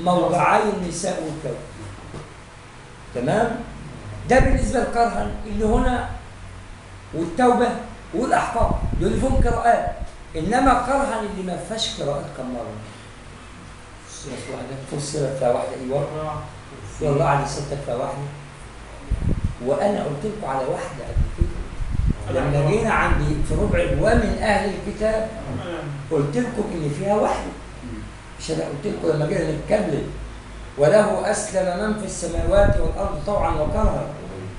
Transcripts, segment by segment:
موضعي النساء والكون. تمام؟ ده بالنسبة لكرها اللي هنا والتوبة والأحقاف دول فيهم قراءات، إنما كرها اللي ما فيهاش قراءات كم مرة؟ فصلت فيها واحدة أيوه والله على ستة فيها واحدة. وأنا قلت لكم على واحدة قبل كده لما جينا عندي في ربع ومن أهل الكتاب قلت لكم إن فيها واحدة. مش أنا قلت لكم لما جينا نتكلم وله أسلم من في السماوات والأرض طوعا وكرها؟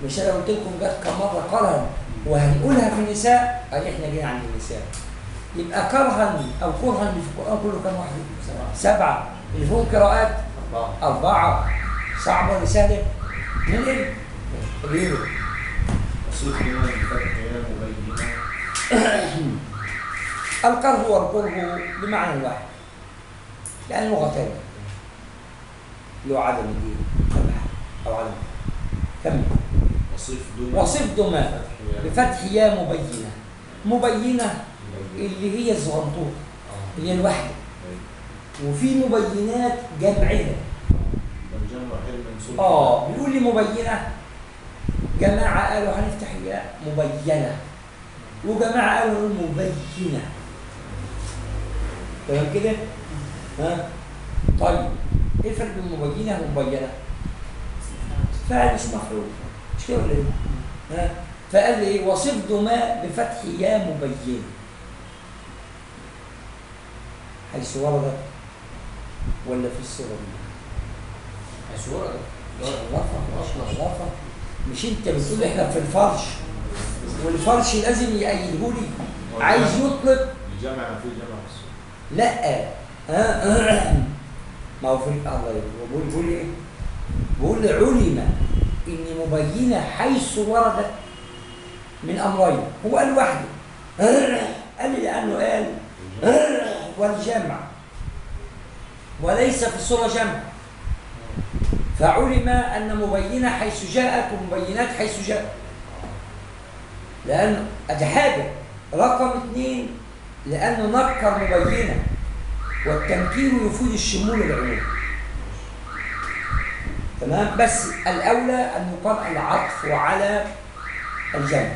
مش أنا قلت لكم جت كم مرة كرها وهنقولها في النساء؟ أدي إحنا جينا عند النساء. يبقى كرها أو كرها اللي في القرآن كله كم واحدة؟ سبعة. اللي فيهم قراءات؟ أربعة. صعبة ولا سهلة؟ من إيه؟ غيره. الكره والكره بمعنى واحد لأن لغتين له عدم الإيه؟ أو عدم كمل. وصف دماء بفتح يا مبينة. مبينة اللي هي الزغنطوط اللي هي الوحدة، وفي مبينات جمعها. بيقول لي مبينة، جماعة قالوا هنفتح ياء مبينة، وجماعة قالوا مبينة. تمام كده؟ ها؟ طيب ايه الفرق بين مبينة ومبينة؟ فعل مش مفعول، مش كده ولا ايه؟ ها؟ فقال لي ايه؟ وصف دماء بفتح يا مبينة حيث وردت ولا في الصورة دي؟ حيث وردت. لفظ مش انت بتقول احنا في الفرش والفرش لازم يأيده لي، عايز يطلق الجمع ما في جمع بس. لا ما هو في الله بيقول ايه؟ بيقول علم ان مبينه حيث وردت من امرين. هو قال واحده قال لي لانه قال والجمع وليس في الصوره جمع، فعلم ان مبينه حيث جاءت ومبينات حيث جاءت. لأنه أدي حاجة. رقم 2 لأنه نكر مبينة، والتنكير يفيد الشمول العموم. تمام؟ بس الأولى أن يقام العطف على الجمع.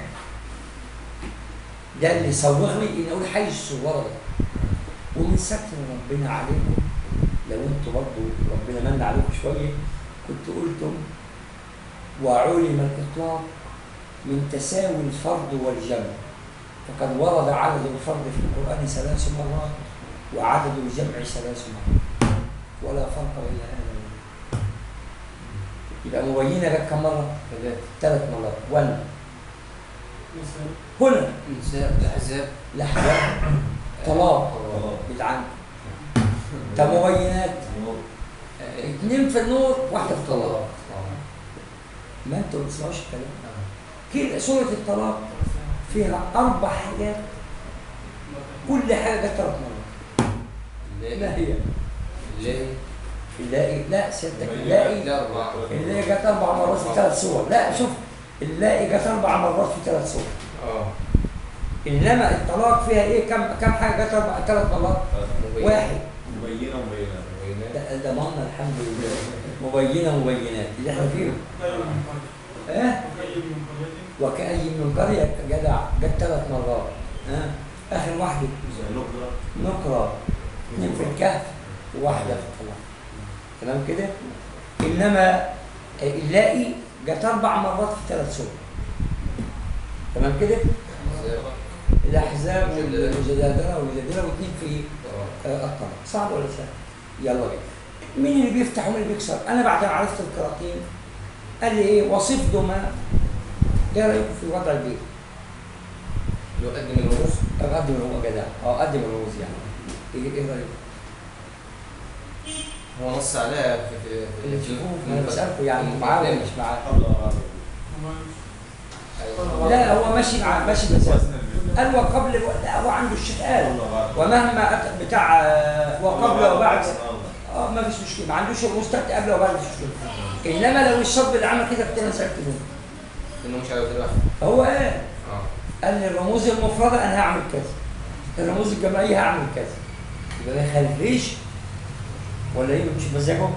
ده اللي صوغني إن أقول حيث ورد. ومن ستر ربنا عليكم لو أنتم برضه ربنا من عليكم شوية كنت قلتم وعلم الإطلاق من تساوي الفرد والجمع، فقد ورد عدد الفرد في القرآن 3 مرات وعدد الجمع 3 مرات ولا فرق بين هذا. يبقى مبينة جت كم مرة؟ 3 مرات. ولا هنا الأحزاب طلاق بدعان. طب مبينات 2 في النور 1 في الطلاق. ما انتوا ما بتسمعوش الكلام كده. سورة الطلاق فيها 4 حاجات، كل حاجة جت 3 مرات. ما هي؟ اللاقي لا سيادتك اللاقي جت 4 مرات في 3 سور. لا شوف اللاقي جت 4 مرات في 3 سور. إنما الطلاق فيها إيه؟ كم حاجة جت 3 مرات؟ 1 مبينة ده ضمننا الحمد لله. مبينة مبينات اللي احنا فيهم. وكأي من قرية جدع جت 3 مرات. آخر واحدة نقرة 2 في الكهف وواحدة في الطلاق. تمام كده؟ إنما اللاقي جت 4 مرات في 3 سور. تمام كده؟ الأحزاب والمجادلة و2 في الطلاق. صعب ولا سهل؟ يلا بينا. مين اللي بيفتح ومين اللي بيكسر؟ أنا بعد ما عرفت القراءتين قال لي إيه؟ وصف دماء. إيه رأيكم في وضع البيت؟ لو قدم الرموز؟ قدم الرموز جدع. قدم الرموز يعني. إيه رأيكم؟ هو نص عليها في اللي تشوفوه أنا بسألكم يعني معاه ولا مش معاه؟ لا هو ماشي معاه ماشي بس. قال وقبل لا هو عنده الشيخ قال ومهما بتاع وقبل وبعد ما فيش مشكله، ما عندوش المستقبل قبل وبعد مش مشكله. انما لو الشاب اللي عمل كده كنت انا سالت منه انه مش عارف واحد. هو قال لي الرموز المفرده انا هعمل كذا، الرموز الجماعيه هعمل كذا، يبقى ما يخليش ولا ايه مش مزاجهم؟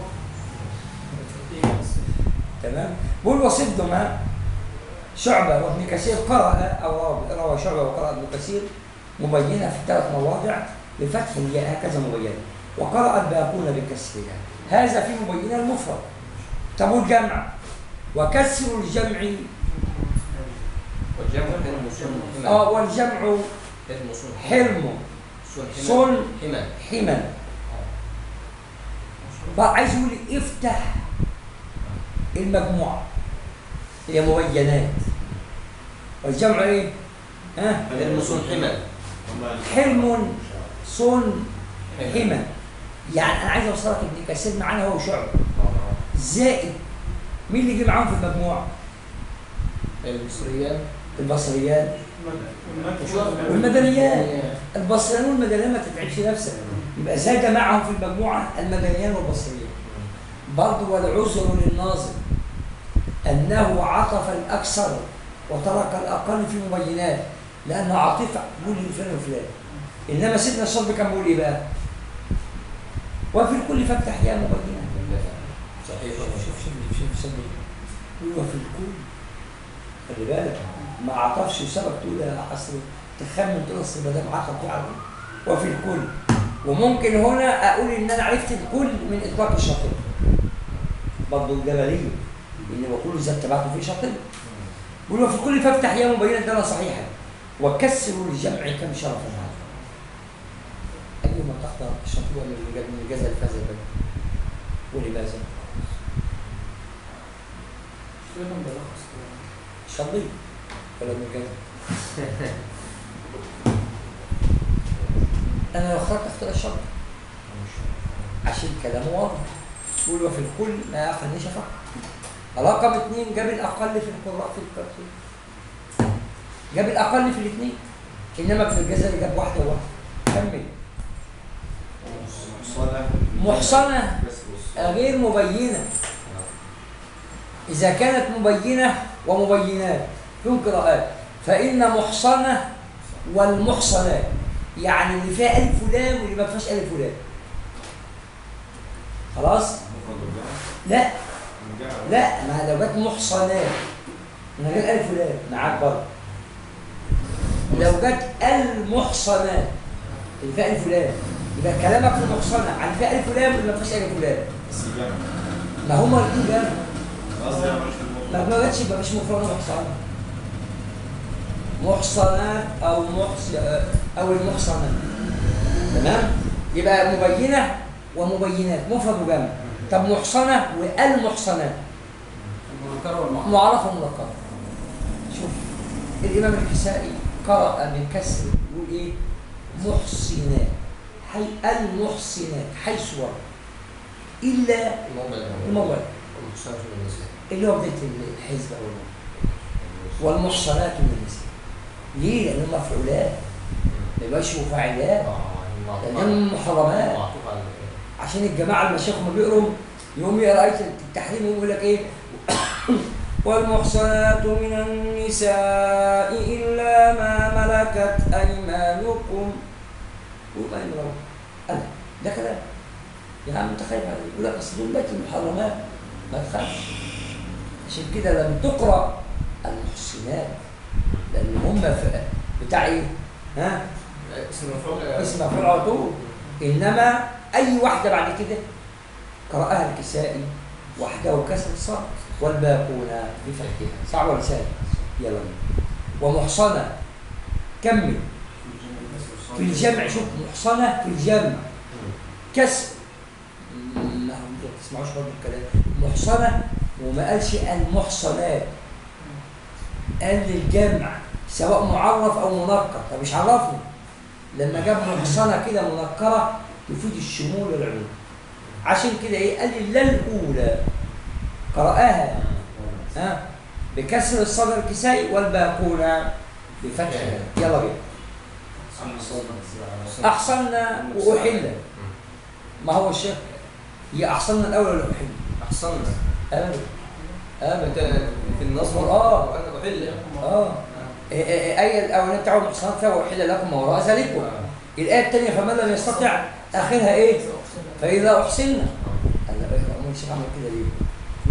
تمام. بقول وصدهما شعبة وابن كثير قرأ أو روى شعبة وقرأ ابن كثير مبينة في 3 مواضع بفتح الياء هكذا مبينة، وقرأ الباقون بكسرها. هذا في مبينة المفرد. طب والجمع؟ وكسر الجمع والجمع حلم صن والجمع حلم صن حمل. بقى عايز يقول لي افتح المجموعة هي مبينات. والجمع ايه؟ حلم صن حمل. حلم صن حمل. يعني انا عايز اوصلك ابن كثير معانا هو وشعبة زائد مين اللي جه معاهم في المجموعة؟ البصريان والمدنيان. البصريان والمدنيان ما تتعبش نفسك، يبقى زاد معهم في المجموعة المدنيان والبصريان. برضه والعذر للناظر أنه عطف الأكثر وترك الأقل في مبينات، لأنه عاطفة بيقول لفلان وفلان. إنما سيدنا الصلب كان بيقول إيه بقى؟ وفي الكل فافتح يا مبينة. صحيح. شوف وفي الكل خلي بالك ما عطفش وسبب تقول يا حصر تخمن تقول اصل ما دام عطف فعلا وفي الكل. وممكن هنا اقول ان انا عرفت الكل من اطلاق الشاطئ برضه الجبليه ان وكل ذات تبعته في شاطئ. بيقول وفي الكل فافتح يا مبينه ده صحيحه وكسر الجمع كم شرفا هذا. ايهما تختار الشاطئ ولا من الجزل فاز البلد؟ ولماذا؟ شاطئ ولا من الجزل؟ انا لو اختار الشاطئ عشان كلامه واضح. يقول وفي الكل ما يعقلنيش فقط. رقم 2 جاب الاقل في القراء في الترتيب، جاب الاقل في الاثنين، انما في الجزل جاب واحده وواحده. كمل. محصنه غير مبينه. اذا كانت مبينه ومبينات في قراءات فان محصنه والمحصنات يعني اللي فيها الف ولام واللي ما فيهاش الف ولام. خلاص؟ لا ما لو جت محصنات من غير الف ولام معاك برضه. لو جت المحصنات اللي فيها الف ولام يبقى كلامك في المحصنه عن فيها الف ولام واللي ما فيهاش الف ولام. ما هما الاثنين جنب. ما جاتش يبقى مش مفرد محصنه. محصنات او المحصنات. تمام؟ يبقى مبينه ومبينات مفرد وجمع. طب محصنه والمحصنات معرفه ومنكره. شوف الامام الكسائي قرأ بكسر يقول ايه؟ محصنات المحصنات حيث ورد الا الموضع اللي هو بدايه الحزب او والمحصنات من النساء. ليه؟ لان هم مفعولات ما يبقاش فاعلات لانهم محرمات. عشان الجماعه المشايخ ما بيقروا يقوم يقرا ايه التحريم ويقول لك ايه؟ والمحصنات من النساء الا ما ملكت ايمانكم وما يمرون. انا ده كلام يا عم انت خايف عليه. يقول لك اصل دول بيت المحرمات ما تخافش. عشان كده لم تقرا المحصنات لان هم بتاع ايه؟ اسم مفعول على طول. انما اي واحده بعد كده قراها الكسائي وحده وكسر الصاد والباقون بفتحها. صعب ولا سهل؟ يلا بينا. ومحصنه كمل في الجمع. شوف محصنه في الجمع كسر ما تسمعوش برضه الكلام. محصنه وما قالش المحصنات، قال للجمع سواء معرف او منكر. طب مش عرفني لما جاب محصنه كده منكره تفيد الشمول والعموم. عشان كده ايه؟ قال لي لا الاولى قرأها بكسر الصدر الكسائي والباقون بفتحها. يلا بينا. احصلنا واحلنا. ما هو الشيخ هي احصلنا الاول ولا احلنا؟ احصلنا ابدا في النصب احل اي الاولانيه بتاعه محصنات فيها واحل لكم ما وراء ذلكم. الايه الثانيه فمن لم يستطع اخرها ايه؟ فإذا أحسننا قال لا أمال الشيخ عمل كده ليه؟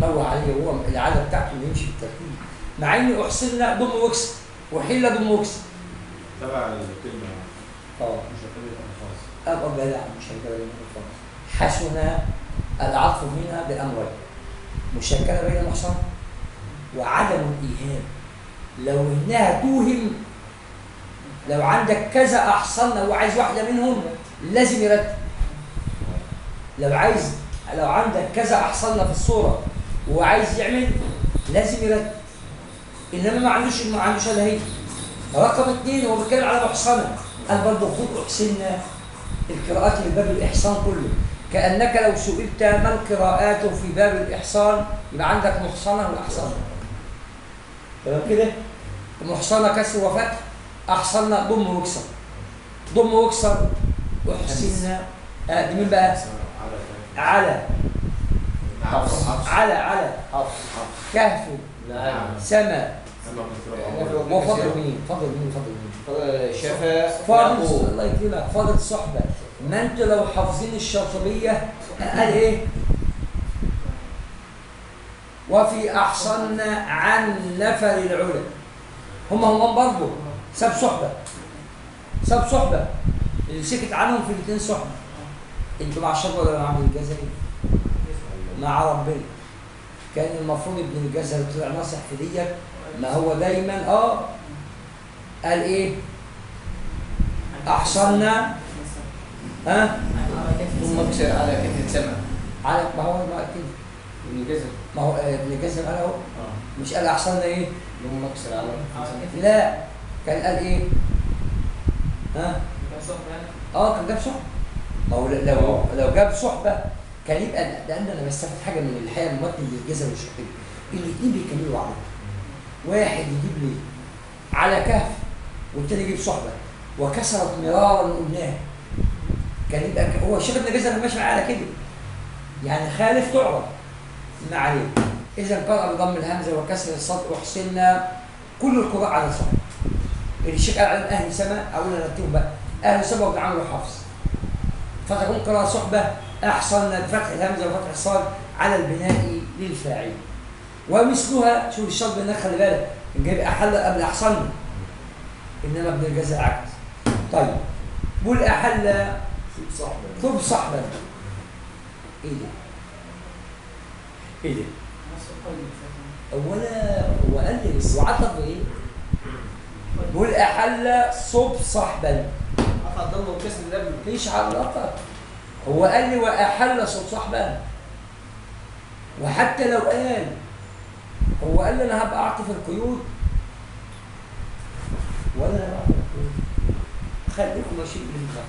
نوه عليه هو العادة بتاعته اللي يمشي بالترتيب مع إني أحسننا ضم وكسر وحل ضم وكسر تبع الكلمة مشكلة الألفاظ. أبقى جدع مشكلة بين الألفاظ. حسن العطف منها بأمرين مشكلة بين المحصن وعدم الإيهام. لو إنها توهم لو عندك كذا أحصنة وعايز واحدة منهم لازم يرتب. لو عندك كذا أحصنة في الصورة وعايز يعمل لازم يرتب. إنما ما عندوش إلا هي. رقم 2 هو بيتكلم على محصنة قال برضه خد أحسننا القراءات اللي باب الإحصان كله كأنك لو سئلت ما القراءات في باب الإحصان يبقى عندك محصنة وأحصنة. تمام كده؟ محصنة كسر وفتح أحصنة ضم وكسر ضم وكسر أحسننا دي مين بقى؟ على كهف سما وفضل مين؟ فضل شفا فاضل الله يكرمك فاضل صحبة. ما انتوا لو حافظين الشاطبية قال ايه؟ وفي أحصنا عن نفر العلا هم برضه ساب صحبة اللي سكت عنهم في الاثنين صحبة. انتوا مع الشاطبة ولا مع ابن الجزري؟ مع ربنا. كان المفروض ابن الجزري طلع ناصح في ديت ما هو دايما قال ايه؟ احصلنا ثم اكسر على كتف السماء على ما هو ما كده ابن الجزر ما هو ابن الجزر قال اهو مش قال احصلنا ايه؟ ثم اكسر على كتف السماء. لا كان قال ايه؟ كان جاب صحبة. ما هو لو جاب صحبة كان يبقى لان انا بستفاد حاجه من الحقيقه من متن الجزر والشقيق. الاثنين بيكملوا بعض. واحد يجيب لي على كهف والتاني يجيب صحبه وكسرت مرارا قلناها كان يبقى هو الشيخ ابن الجزر ماشي معاه على كده يعني خالف تعرض ما عليه. اذا قرأ بضم الهمزه وكسر الصاد وحسنا كل القراء على صحبه. الشيخ قال على اهل سما اقول انا نكتبهم بقى اهل سما وبيعملوا حفظ فتكون قراءه صحبه احصن بفتح الهمزه وفتح الصاد على البناء للفاعل. ومثلها شوف الشرط هناك خلي بالك جايب احل قبل احصن انما ابن الجزر عكس. طيب بقول احل ثم صحبا ايه ده؟ اولا هو قال لي وعطف ايه؟ بقول احل صب صحبا ضم وكسر ده مفيش علاقه. هو قال لي واحل صب صحبا وحتى لو هو قال لي انا هبقى اعطف القيود ولا انا بعطف القيود خليكم ماشيين بالبقى.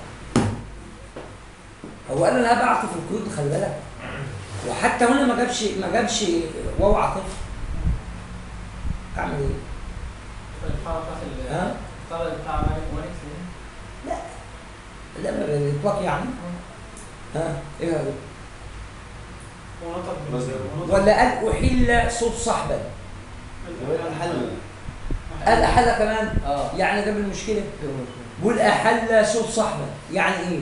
هو قال لي انا هبقى اعطف القيود خلي بالك وحتى هنا ما جابش واو عاطف. اعمل ايه؟ الطلب بتاع مالك ومالك لا بالاطلاق يعني ايه هذا؟ ولا قال احل صوت صحبا قال احل كمان يعني جاب المشكله. بقول احل صوت صحبا يعني ايه؟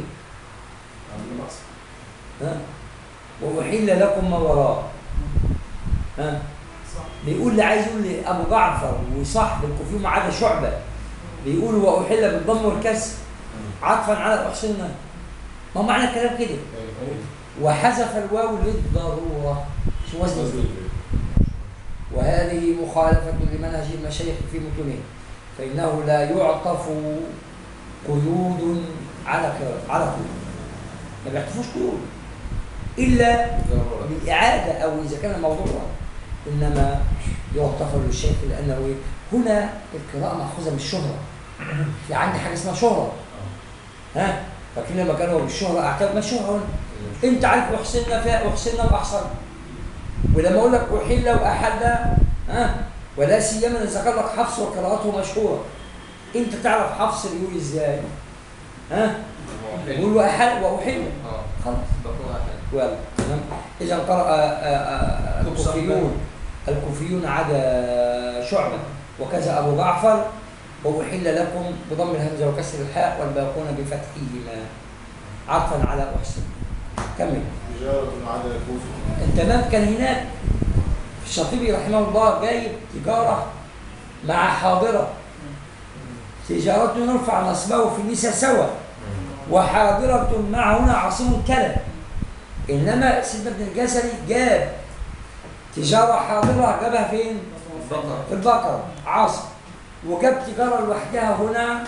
واحل لكم ما وراء بيقول اللي عايز يقول لي ابو جعفر وصاحب الكوفي ما عدا شعبه بيقول واحل بالضم والكسر عطفا على احسننا. ما معنى الكلام كده؟ وحذف الواو للضروره شو وزن وهذه مخالفه لمنهج المشايخ في متونهم فانه لا يعطف قيود على قيود ما بيعطفوش قيود الا بالاعاده او اذا كان الموضوع انما يعتبر للشيخ لانه هنا القراءه ماخوذه من الشهره. في عندي حاجه اسمها شهره فاكرين لما كانوا بالشهره اعتبر ما الشهره هنا انت عارف احسننا فيها احسننا واحسن ولما اقول لك احل واحل ولا سيما اذا ذكر لك حفص وقراءته مشهوره انت تعرف حفص بيقول ازاي يقول واحل واحل خلاص يلا تمام. اذا قرأ الكوفيون عدا شعبة وكذا ابو جعفر واحل لكم بضم الهمزه وكسر الحاء والباقون بفتحهما عطفا على احسن. كمل. تجارة عدا كوفي. تمام. كان هناك الشاطبي رحمه الله جايب تجارة مع حاضرة، تجارة نرفع نصبه في النساء سوا، وحاضرة مع هنا عاصم كلا. إنما سيدنا ابن الجزري جاب تجارة حاضرة جابها فين؟ في البقرة عاصم، وجاب تجارة لوحدها هنا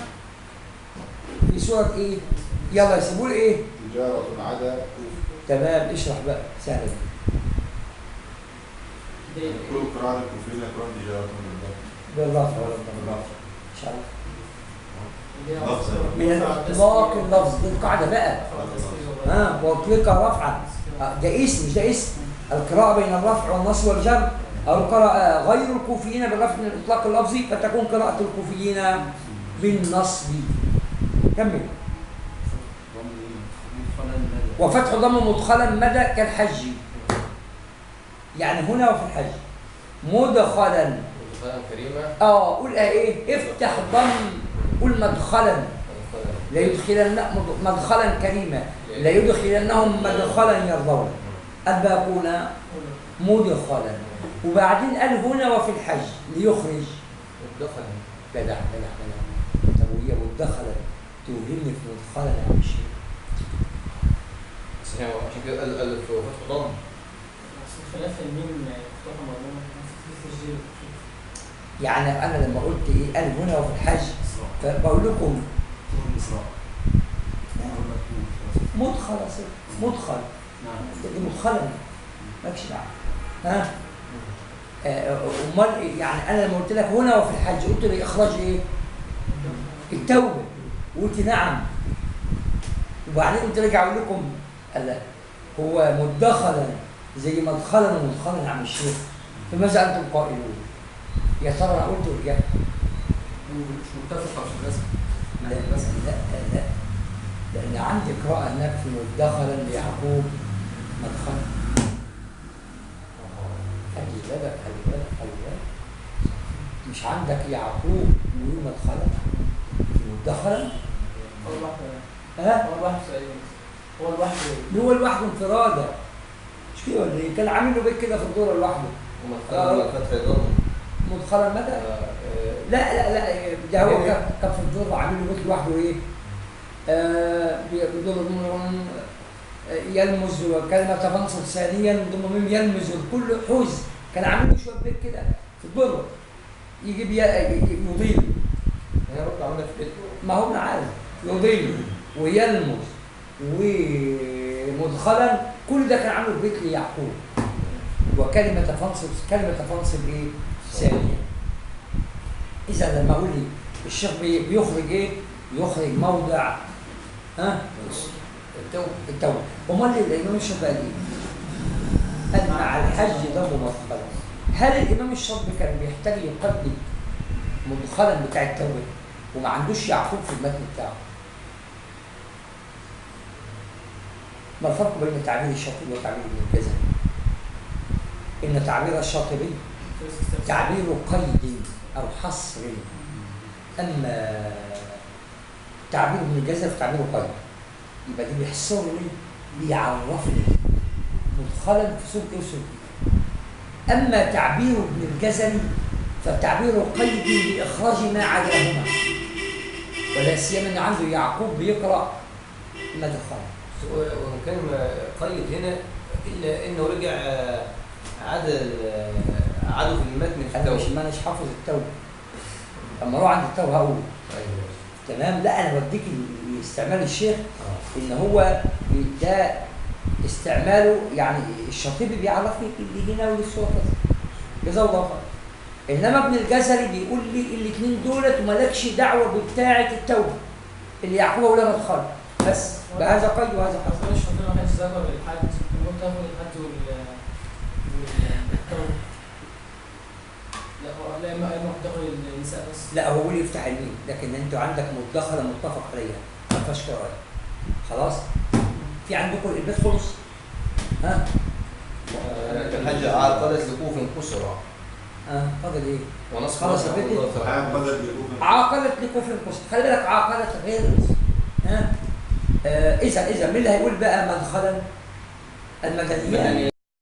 في سورة إيه؟ يلا يسيبوا لي إيه؟ تجارة عدا كوفي. تمام. اشرح بقى سهلة دي. كل قراءة الكوفيين يقرأون تجارة بالرفع ولا بالرفع؟ إن شاء الله. لفظ. من اطلاق اللفظ دي القاعده بقى. واطلق رفعا. ده اسم مش ده اسم. القراءه بين الرفع والنصب والجر، او القراءه غير الكوفيين بالرفع من الاطلاق اللفظي، فتكون قراءه الكوفيين بالنصب. كمل. وفتح ضم مدخلا مدى كالحج، يعني هنا وفي الحج مدخلا. كريمة. قول ايه؟ افتح ضم، قول مدخلا. لا يدخلن مدخلا كريما، لا يدخلنهم مدخلا يرضون. الباقون مدخلا. وبعدين قال هنا وفي الحج ليخرج. مدخلا. جدع جدع جدع. طب وهي مدخلا توهمني في مدخلا يا عم الشيخ. صحيح، عشان كده الألف فتح ضم. خلاف الميم مفتوحة مضمومة في التسجيل. يعني انا لما قلت ايه قال هنا وفي الحج، فبقول لكم مدخل اصلا، مدخل. دي مدخلا مالكش دعوه. امال إيه؟ يعني انا لما قلت لك هنا وفي الحج قلت لي اخراج ايه؟ التوبه، وقلت نعم. وبعدين قلت راجع اقول لكم لا، هو مدخلا زي مدخلا ومدخلا يا عم الشيخ، فماذا انتم قائلون؟ يا ترى انا قلت ولا مش متفقة مش لازم. لا لا لا، لأن عندي قراءة هناك في مدخلا ليعقوب مدخلا. خلي بالك خلي بالك خلي بالك، مش عندك يعقوب ويقول مدخلا مدخلا؟ هو الواحد. ها؟ هو الواحد تقريبا. هو الواحد. هو لوحده انفرادة، مش كده ولا ايه؟ كان عامل له بيت كده في الدورة لوحده. ومدخلا فتح ضم. مدخلا مدى؟ لا لا لا، ده هو كان في الدورة عامل له بيت لوحده ايه؟ بدور يلمز، وكلمة تفنصل ثانيا ضم ميم يلمز، الكل حوز. كان عامل له شوية بيت كده في الدورة يجيب يضيل. هي رد عملها في بيته. ما هو انا عارف يضيل ويلمز ومدخلا، كل ده كان عامله بيت ليعقوب. وكلمة تفنصل، كلمة تفنصل ايه؟ ثانية. إذا لما أقول لي الشيخ بيخرج ايه؟ يخرج موضع التوبة. امال الامام الشافعي قال ايه؟ قال مع الحج ضم مدخلا. هل الامام الشافعي كان بيحتاج يقدم مدخلا بتاع التوبه وما عندوش يعقوب في المتن بتاعه؟ ما الفرق بين تعبير الشاطبي وتعبير ابن الجزري؟ ان تعبير الشاطبي تعبير قيد او حصر، اما تعبير ابن الجزري في تعبير قيد. يبقى دي بيحصر لي، بيعرفني مدخلا في سورة ايه وسورة ايه. اما تعبير ابن الجزري فالتعبير قيد باخراج ما عداهما، ولا سيما ان عنده يعقوب بيقرا مدخلا. وكان قيد هنا الا انه رجع عدو في المتن في انا التوبه. مش حافظ التوبه، اما اروح عند التوبه هقول ايوه تمام. لا انا بديك استعمال الشيخ ان هو ده استعماله، يعني الشاطبي بيعرفني اللي هنا واللي الصوره كذا جزاه الله خير. انما ابن الجزري بيقول لي الاثنين دولت ومالكش دعوه بتاعه التوبه اللي يعقوبها ولا مدخل، بس بهذا قيد وهذا قيد. أصلا الشاطبي ما كانش ذكر الحج، كنت تاخد الحج والتوبة. لا اما تاخد النساء بس. لا هو اللي يفتح الميم، لكن انت عندك مدخله متفق عليها ما فيهاش قراءه. خلاص؟ في عندكم البيت خلص؟ ها؟ الحج عاقلت لكوف قصرى. فاضل ايه؟ ونصف خلاص البيت عاقلت لكوف قصرى. خلي بالك عاقلت غير اذا مين اللي هيقول بقى مدخلا؟ المدنيات